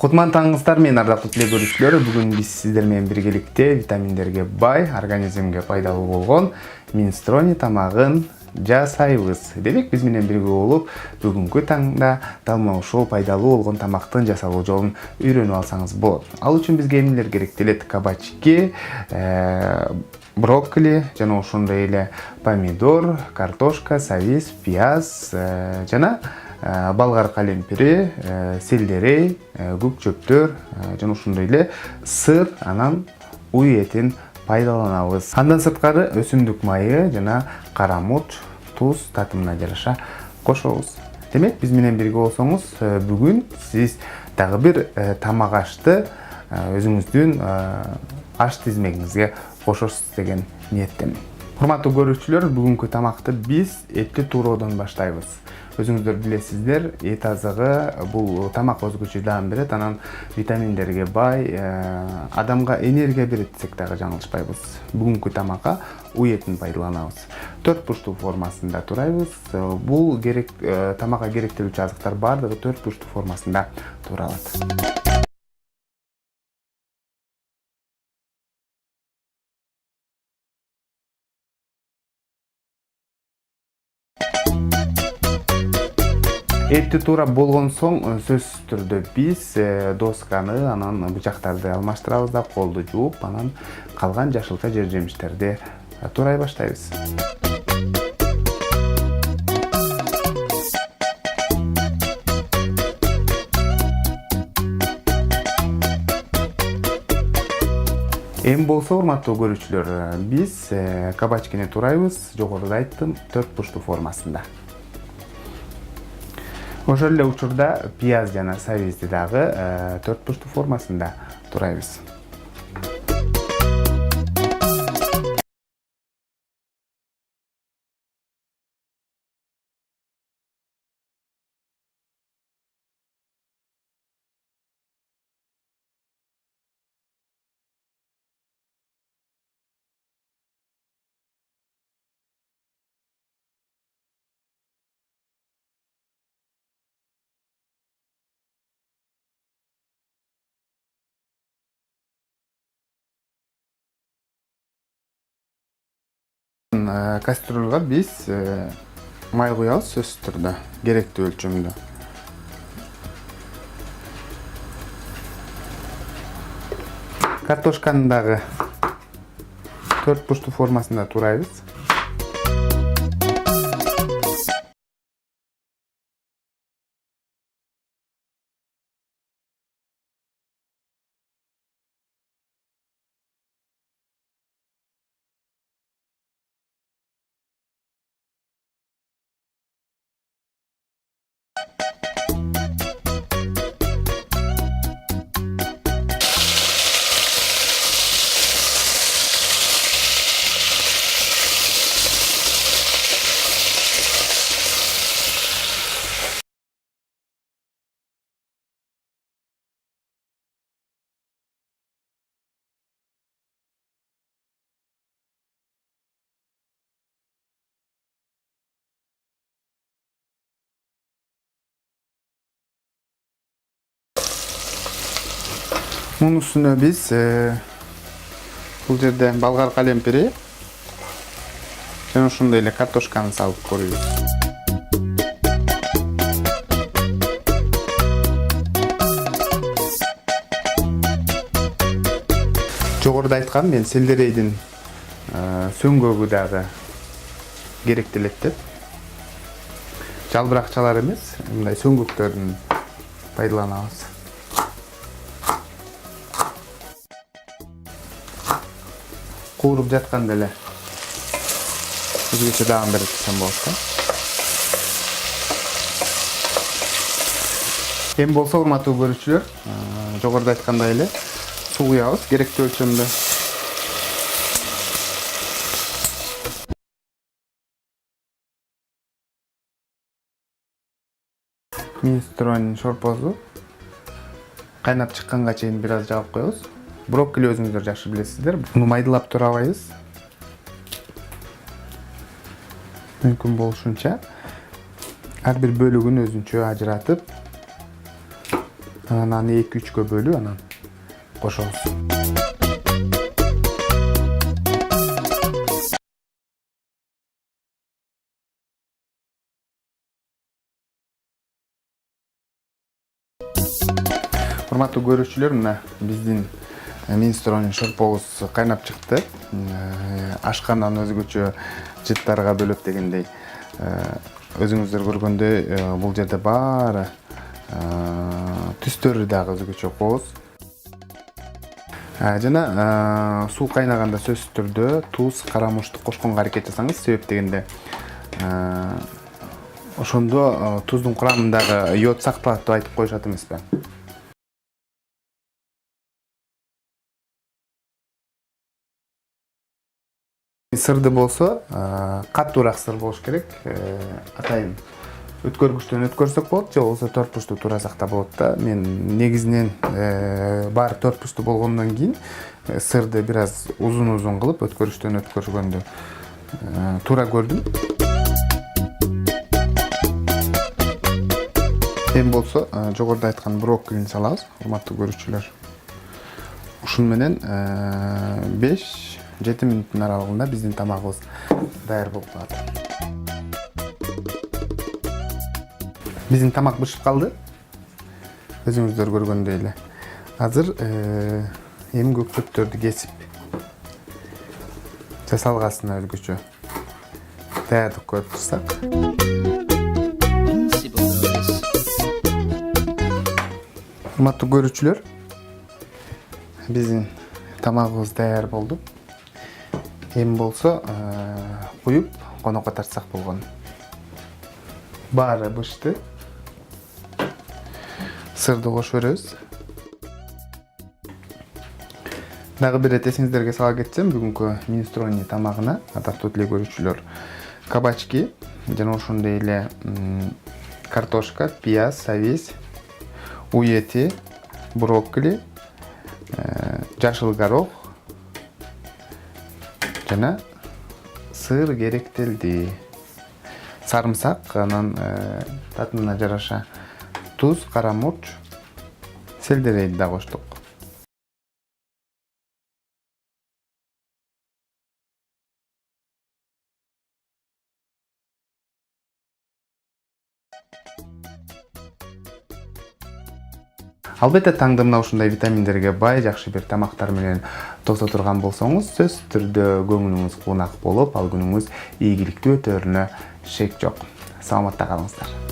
Кутман мен ардактуу теле көрүүчүлөр, бүгүн биз сиздер менен биргеликте витаминдерге бай, организмге пайдалуу болгон минстрони тамагын жасайбыз. Демек, биз менен бирге болуп, бүгүнкү таңда дал мына ушул пайдалуу болгон тамактын жасалуу жолун үйрөнүп алсаңыз болот. Ал үчүн бизге эмнелер керектелет? Кабачки, брокколи, жана ошондой эле помидор, картошка, сабиз, пияз жана балгар калемпири, селдерей, көк чөптөр жана ошондой эле сыр, анан уй этин пайдаланабыз. Андан сырткары өсүмдүк майы жана карамут, туз татымына жараша кошобуз. Демек, биз менен бирге болсоңуз, бүгүн сиз дагы бир тамак ашты өзүңүздүн аш тизмегиңизге кошосуз деген ниеттемин. Урматтуу көрүүчүлөр, бүгүнкү тамакты биз этти туроодон баштайбыз. Өзүңүздөр билесиздер, эт азыгы бул тамак өзгөчө даам берет, анан витаминдерге бай, адамга энергия берет десек дагы жаңылышпайбыз. Бүгүнкү тамакка уй этин пайдаланабыз. 4 бурчтуу формасында турайбыз. Бул тамакка керектелүүчү азыктар бардыгы 4 бурчтуу формасында туралат. Этти туура болгон соң, сөзсүз түрдө биз досканы, анан бычактарды алмаштырабыз да, колду жууп, анан калган жашылча жер жемиштерди турай баштайбыз. Эми болсо, урматтуу көрүүчүлөр, биз кабачкини турайбыз, жогоруда айттым, 4 бурчтуу формасында. Ошол эле учурда пияз жана сабизди дагы 4 бурчтуу формасында турайбыз. Кастрюлга биз май куябыз, сөзсүз түрдө керектүү өлчөмдө. Картошканы дагы 4 бурчтуу формасында турайбыз. Мунун үстүнө биз бул жерде балгар калемпири жана ошондой эле картошканы салып көрүбүз. Жогоруда айткам, мен селдерейдин сөңгөгү дагы керектелет деп. Жалбыракчалар эмес, мындай сөңгөктөрүн пайдаланабыз. Кууруп жатканда эле өзгөчө даам берет десем болот да. Эми болсо, урматтуу көрүүчүлөр, жогоруда айткандай эле суу куябыз керектүү өлчөмдө. Минстрони шорпосу кайнап чыкканга чейин бир аз жагып коебуз. Брокколи өзүңүздөр жакшы билесиздер. Буну майдалап турабайбыз. Мүмкүн болушунча ар бир бөлүгүн өзүнчө ажыратып Анан аны 2-3кө бөлүп анан кошобуз. Урматтуу көрүүчүлөр, мына биздин минстрони шорпобуз кайнап чыкты. Ашкандан өзгөчө жыттарга бөлөп дегендей. Өзүңүздөр көргөндөй, бул жерде баары түстөрү дагы өзгөчө кооз. Жана суу кайнаганда сөзсүз түрдө туз, карамушту кошконго аракет жасаңыз, себеп дегенде ошондо туздун курамындагы йод сакталат деп айтып коюшат эмеспи? Сырды болсо каттуураак сыр болуш керек. Атайын өткөргүчтөн өткөрсөк болот, же болбосо 4 бурчту туурасак да болот да. Мен негизинен баары 4 бурчту болгондон кийин сырды бир аз узун кылып өткөргүчтөн өткөргөндү туура көрдүм. Эми болсо жогоруда айткан брокколини салабыз, урматтуу көрүүчүлөр. Ушун менен 5-7 мүнөттүн аралыгында биздин тамагыбыз даяр болуп калат. Биздин тамак бышып калды. Өзүңүздөр көргөндөй эле. Азыр эми көкчөптөрдү кесип жасалгасына өзгөчө даярдык көрүп турсак. Урматтуу көрүүчүлөр, биздин тамагыбыз даяр болду. Эми болсо куюп конокко тартсак болгон. Баары бышты. Сырды кошуп беребиз. Дагы бир рет эсиңиздерге сала кетсем, бүгүнкү минстрони тамагына, атактуу телекөрүүчүлөр, кабачки жана ошондой эле картошка, пияз, сабиз, уй эти, брокколи, жашыл горох жана сыр керектелди. Сарымсак, анан татына жараша туз, карамурч, селдерейди да коштук. Албетте таңда мына ушундай витаминдерге бай жакшы бир тамактар менен тосо турган болсоңуз, сөзсүз түрдө көңүлүңүз кунак болуп, ал күнүңүз ийгиликтүү өтөрүнө шек жок. Саламатта калыңыздар.